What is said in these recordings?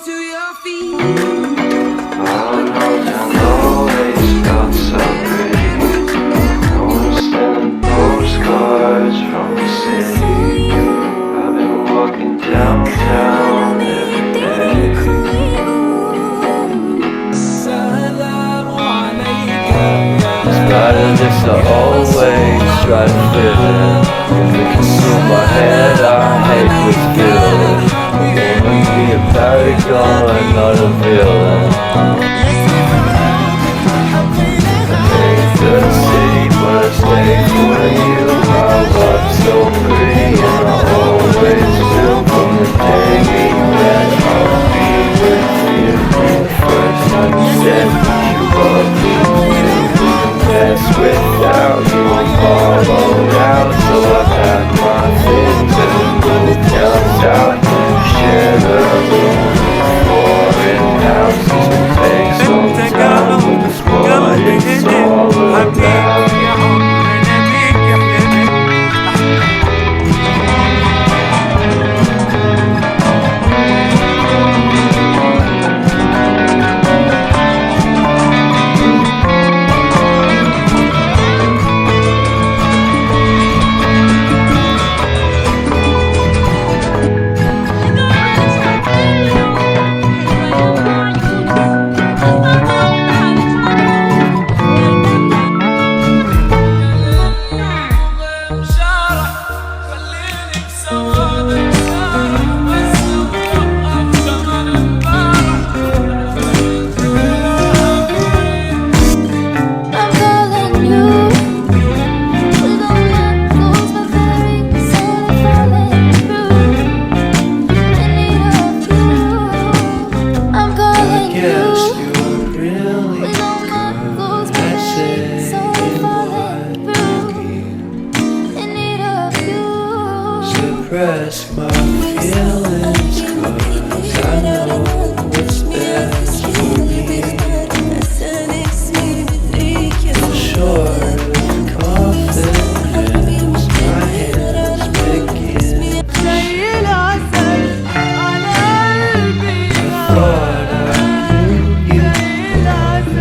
to your feet. I know it's got so pretty. I wanna send postcards from the city. I've been walking downtown every day. It's better just to always try to fit in. If it consume my head, I hate this feeling. I wanna be a paragon, not a villain. I hate the city, but I stay for you. I love so free, and I always will. From the day we met, I'll be with you. The first time you said you love me, mess without you, I'm followed out. So I packed my things and moved down south. Share the room, foreign houses will take some time. It's what it's all about. Suppress my feelings, 'cause I know what's best for me. Short of confidence, my hands begin. I thought I knew you, I've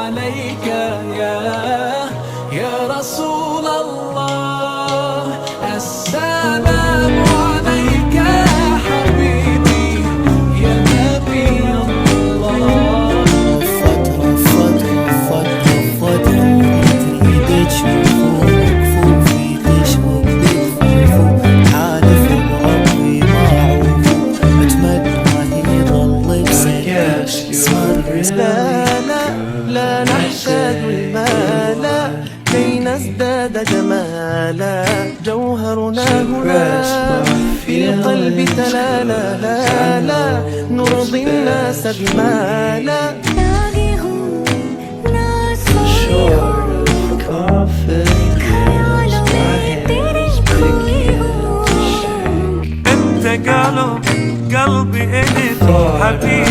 عليك يا رسول الله. السلام عليك يا حبيبي يا نبي الله. رفض تريد تشوفه مكفوفي تشوق بكفوفه حالف بربي ما عوفه اتمنى يظل بسر لا نحتاج المال كي نزداد جمالا جوهرنا هنا في القلب تلالا لا نرضي الناس بمالا انت قلبي الك حبيبي